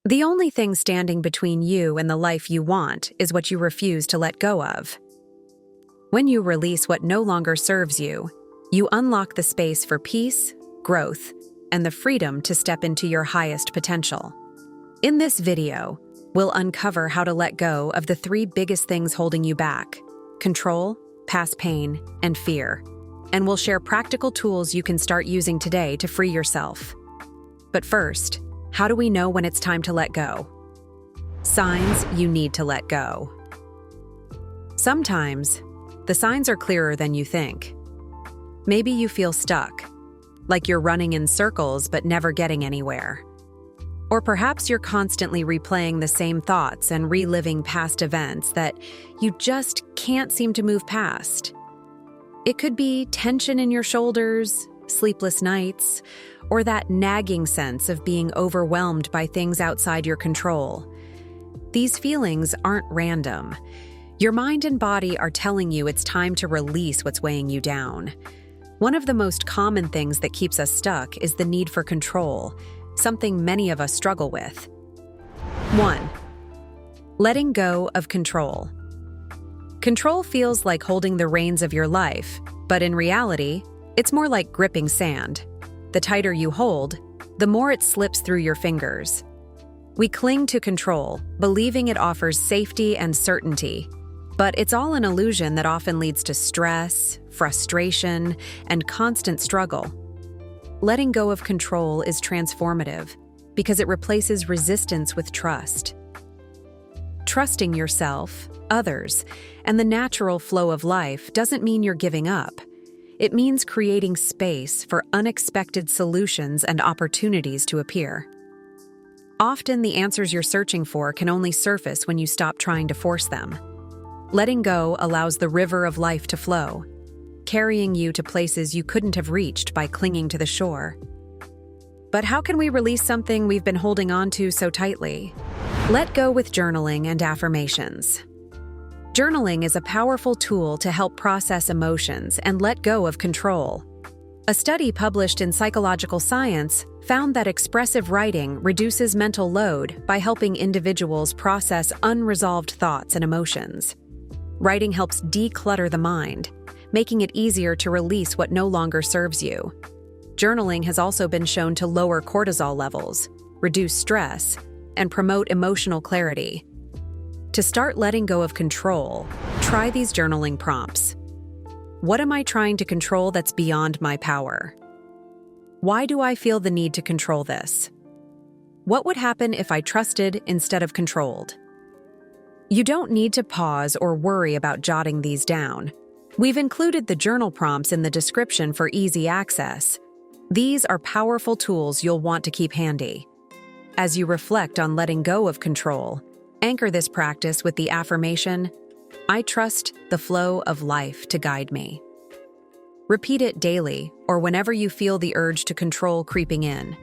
The only thing standing between you and the life you want is what you refuse to let go of. When you release what no longer serves you, you unlock the space for peace, growth, and the freedom to step into your highest potential. In this video, we'll uncover how to let go of the 3 biggest things holding you back: control, past pain, and fear. And we'll share practical tools you can start using today to free yourself. But first, how do we know when it's time to let go? Signs you need to let go. Sometimes, the signs are clearer than you think. Maybe you feel stuck, like you're running in circles but never getting anywhere. Or perhaps you're constantly replaying the same thoughts and reliving past events that you just can't seem to move past. It could be tension in your shoulders, sleepless nights, or that nagging sense of being overwhelmed by things outside your control. These feelings aren't random. Your mind and body are telling you it's time to release what's weighing you down. One of the most common things that keeps us stuck is the need for control, something many of us struggle with. 1. Letting go of control. Control feels like holding the reins of your life, but in reality, it's more like gripping sand. The tighter you hold, the more it slips through your fingers. We cling to control, believing it offers safety and certainty, but it's all an illusion that often leads to stress, frustration, and constant struggle. Letting go of control is transformative because it replaces resistance with trust. Trusting yourself, others, and the natural flow of life doesn't mean you're giving up. It means creating space for unexpected solutions and opportunities to appear. Often, the answers you're searching for can only surface when you stop trying to force them. Letting go allows the river of life to flow, carrying you to places you couldn't have reached by clinging to the shore. But how can we release something we've been holding on to so tightly? Let go with journaling and affirmations. Journaling is a powerful tool to help process emotions and let go of control. A study published in Psychological Science found that expressive writing reduces mental load by helping individuals process unresolved thoughts and emotions. Writing helps declutter the mind, making it easier to release what no longer serves you. Journaling has also been shown to lower cortisol levels, reduce stress, and promote emotional clarity. To start letting go of control, try these journaling prompts. What am I trying to control that's beyond my power? Why do I feel the need to control this? What would happen if I trusted instead of controlled? You don't need to pause or worry about jotting these down. We've included the journal prompts in the description for easy access. These are powerful tools you'll want to keep handy. As you reflect on letting go of control, anchor this practice with the affirmation, "I trust the flow of life to guide me." Repeat it daily or whenever you feel the urge to control creeping in.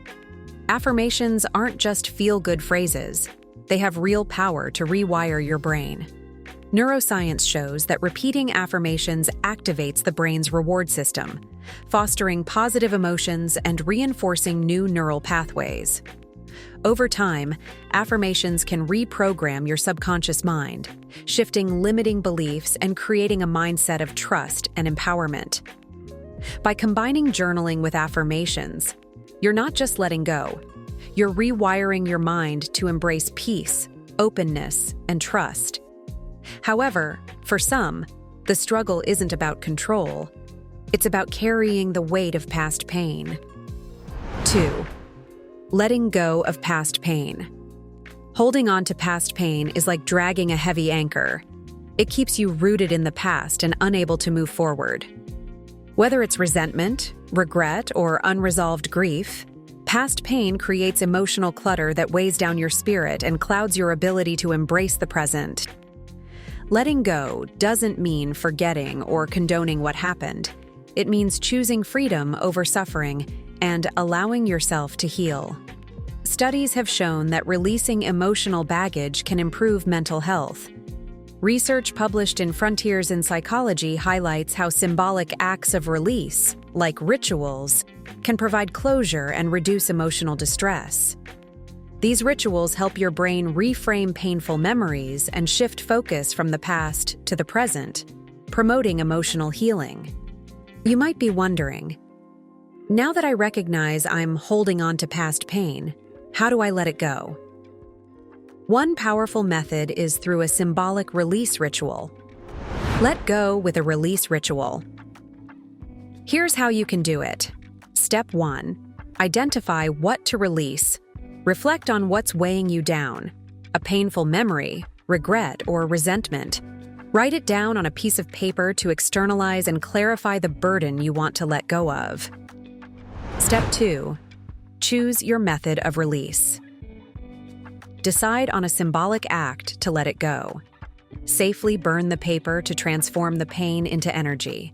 Affirmations aren't just feel-good phrases. They have real power to rewire your brain. Neuroscience shows that repeating affirmations activates the brain's reward system, fostering positive emotions and reinforcing new neural pathways. Over time, affirmations can reprogram your subconscious mind, shifting limiting beliefs and creating a mindset of trust and empowerment. By combining journaling with affirmations, you're not just letting go, you're rewiring your mind to embrace peace, openness, and trust. However, for some, the struggle isn't about control. It's about carrying the weight of past pain. 2. Letting go of past pain. Holding on to past pain is like dragging a heavy anchor. It keeps you rooted in the past and unable to move forward. Whether it's resentment, regret, or unresolved grief, past pain creates emotional clutter that weighs down your spirit and clouds your ability to embrace the present. Letting go doesn't mean forgetting or condoning what happened. It means choosing freedom over suffering and allowing yourself to heal. Studies have shown that releasing emotional baggage can improve mental health. Research published in Frontiers in Psychology highlights how symbolic acts of release, like rituals, can provide closure and reduce emotional distress. These rituals help your brain reframe painful memories and shift focus from the past to the present, promoting emotional healing. You might be wondering, now that I recognize I'm holding on to past pain, how do I let it go? One powerful method is through a symbolic release ritual. Let go with a release ritual. Here's how you can do it. Step 1. Identify what to release. Reflect on what's weighing you down. A painful memory, regret, or resentment. Write it down on a piece of paper to externalize and clarify the burden you want to let go of. Step 2. Choose your method of release. Decide on a symbolic act to let it go. Safely burn the paper to transform the pain into energy.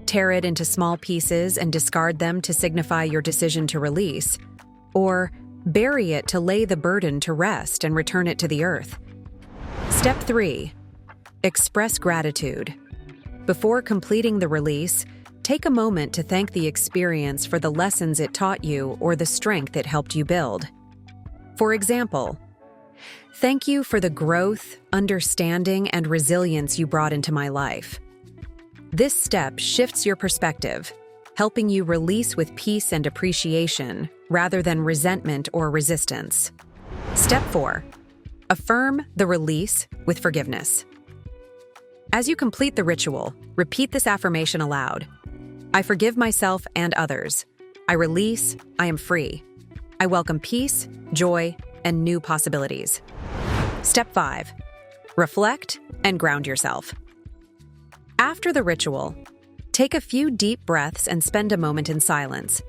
Tear it into small pieces and discard them to signify your decision to release. Or bury it to lay the burden to rest and return it to the earth. Step 3. Express gratitude. Before completing the release, take a moment to thank the experience for the lessons it taught you or the strength it helped you build. For example, thank you for the growth, understanding, and resilience you brought into my life. This step shifts your perspective, helping you release with peace and appreciation rather than resentment or resistance. Step 4. Affirm the release with forgiveness. As you complete the ritual, repeat this affirmation aloud. I forgive myself and others. I release, I am free. I welcome peace, joy, and new possibilities. Step 5. Reflect and ground yourself. After the ritual, take a few deep breaths and spend a moment in silence.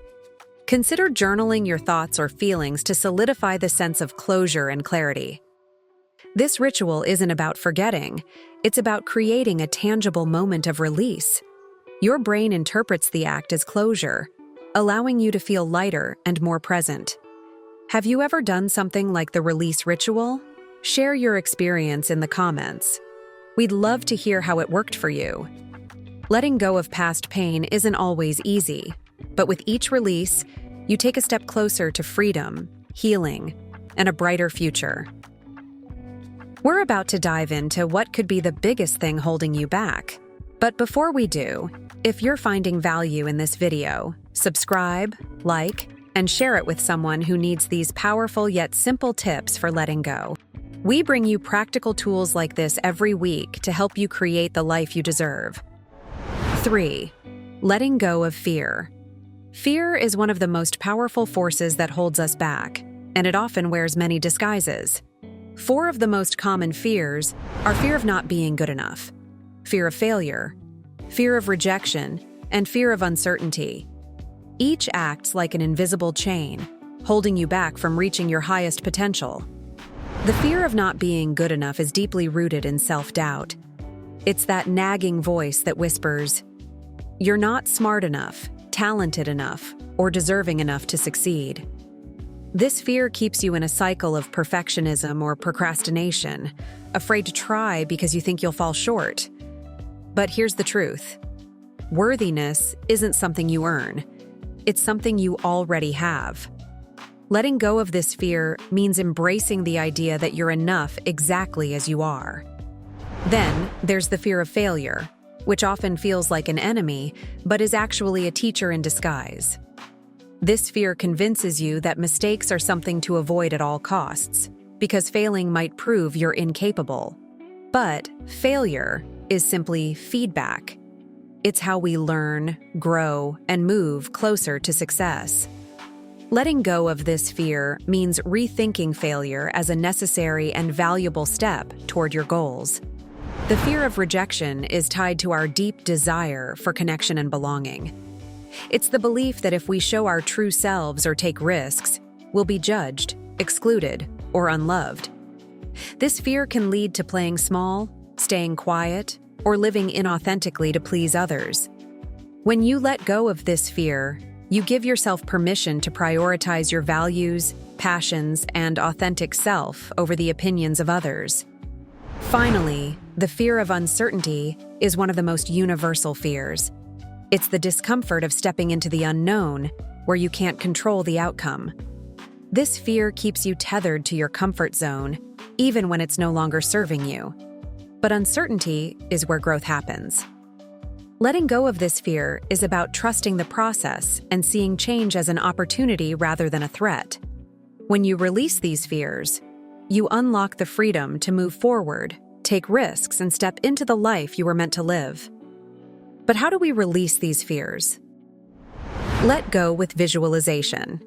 Consider journaling your thoughts or feelings to solidify the sense of closure and clarity. This ritual isn't about forgetting, it's about creating a tangible moment of release. Your brain interprets the act as closure, allowing you to feel lighter and more present. Have you ever done something like the release ritual? Share your experience in the comments. We'd love to hear how it worked for you. Letting go of past pain isn't always easy, but with each release, you take a step closer to freedom, healing, and a brighter future. We're about to dive into what could be the biggest thing holding you back. But before we do, if you're finding value in this video, subscribe, like, and share it with someone who needs these powerful yet simple tips for letting go. We bring you practical tools like this every week to help you create the life you deserve. 3. Letting go of fear. Fear is one of the most powerful forces that holds us back, and it often wears many disguises. 4 of the most common fears are fear of not being good enough, fear of failure, fear of rejection, and fear of uncertainty. Each acts like an invisible chain, holding you back from reaching your highest potential. The fear of not being good enough is deeply rooted in self-doubt. It's that nagging voice that whispers, "You're not smart enough, talented enough, or deserving enough to succeed." This fear keeps you in a cycle of perfectionism or procrastination, afraid to try because you think you'll fall short. But here's the truth. Worthiness isn't something you earn. It's something you already have. Letting go of this fear means embracing the idea that you're enough exactly as you are. Then there's the fear of failure, which often feels like an enemy, but is actually a teacher in disguise. This fear convinces you that mistakes are something to avoid at all costs, because failing might prove you're incapable. But failure is simply feedback. It's how we learn, grow, and move closer to success. Letting go of this fear means rethinking failure as a necessary and valuable step toward your goals. The fear of rejection is tied to our deep desire for connection and belonging. It's the belief that if we show our true selves or take risks, we'll be judged, excluded, or unloved. This fear can lead to playing small, staying quiet, or living inauthentically to please others. When you let go of this fear, you give yourself permission to prioritize your values, passions, and authentic self over the opinions of others. Finally, the fear of uncertainty is one of the most universal fears. It's the discomfort of stepping into the unknown, where you can't control the outcome. This fear keeps you tethered to your comfort zone, even when it's no longer serving you. But uncertainty is where growth happens. Letting go of this fear is about trusting the process and seeing change as an opportunity rather than a threat. When you release these fears, you unlock the freedom to move forward, take risks, and step into the life you were meant to live. But how do we release these fears? Let go with visualization.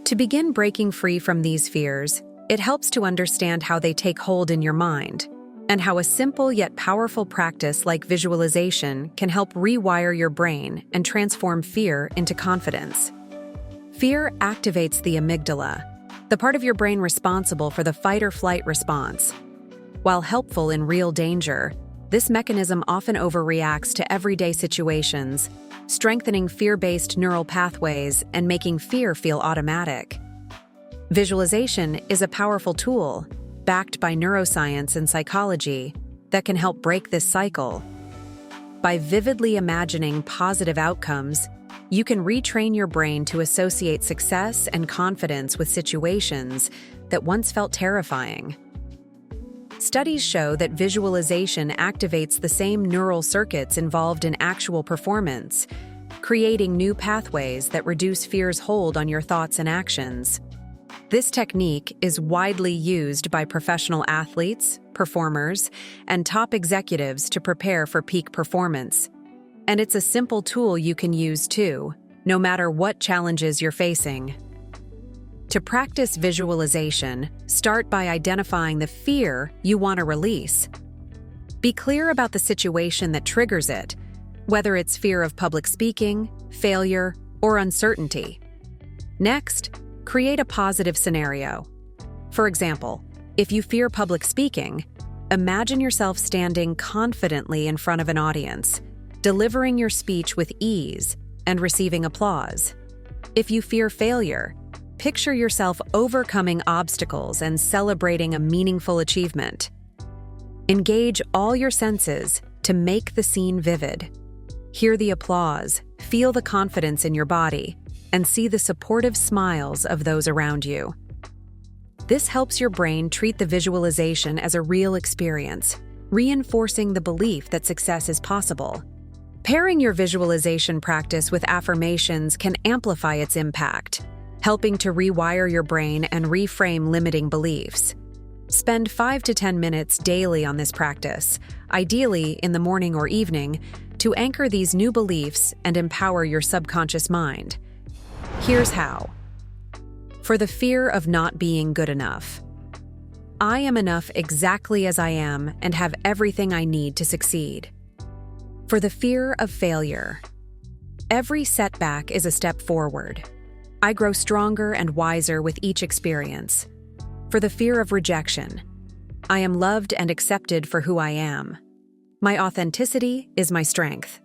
To begin breaking free from these fears, it helps to understand how they take hold in your mind, and how a simple yet powerful practice like visualization can help rewire your brain and transform fear into confidence. Fear activates the amygdala, the part of your brain responsible for the fight-or-flight response. While helpful in real danger, this mechanism often overreacts to everyday situations, strengthening fear-based neural pathways and making fear feel automatic. Visualization is a powerful tool, backed by neuroscience and psychology, that can help break this cycle. By vividly imagining positive outcomes, you can retrain your brain to associate success and confidence with situations that once felt terrifying. Studies show that visualization activates the same neural circuits involved in actual performance, creating new pathways that reduce fear's hold on your thoughts and actions. This technique is widely used by professional athletes, performers, and top executives to prepare for peak performance. And it's a simple tool you can use too, no matter what challenges you're facing. To practice visualization, start by identifying the fear you want to release. Be clear about the situation that triggers it, whether it's fear of public speaking, failure, or uncertainty. Next, create a positive scenario. For example, if you fear public speaking, imagine yourself standing confidently in front of an audience, delivering your speech with ease and receiving applause. If you fear failure, picture yourself overcoming obstacles and celebrating a meaningful achievement. Engage all your senses to make the scene vivid. Hear the applause, feel the confidence in your body, and see the supportive smiles of those around you. This helps your brain treat the visualization as a real experience, reinforcing the belief that success is possible. Pairing your visualization practice with affirmations can amplify its impact, helping to rewire your brain and reframe limiting beliefs. Spend 5 to 10 minutes daily on this practice, ideally in the morning or evening, to anchor these new beliefs and empower your subconscious mind. Here's how. For the fear of not being good enough. I am enough exactly as I am and have everything I need to succeed. For the fear of failure. Every setback is a step forward. I grow stronger and wiser with each experience. For the fear of rejection. I am loved and accepted for who I am. My authenticity is my strength.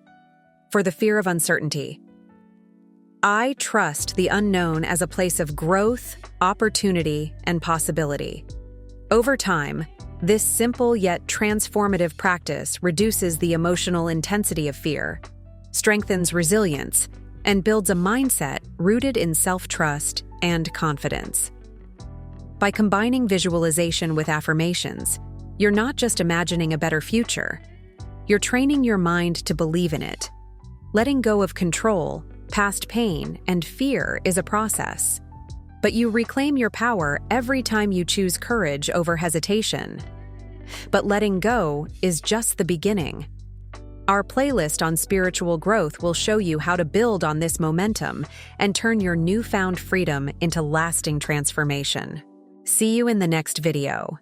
For the fear of uncertainty. I trust the unknown as a place of growth, opportunity, and possibility. Over time, this simple yet transformative practice reduces the emotional intensity of fear, strengthens resilience, and builds a mindset rooted in self-trust and confidence. By combining visualization with affirmations, you're not just imagining a better future, you're training your mind to believe in it. Letting go of control, past pain, and fear is a process, but you reclaim your power every time you choose courage over hesitation. But letting go is just the beginning. Our playlist on spiritual growth will show you how to build on this momentum and turn your newfound freedom into lasting transformation. See you in the next video.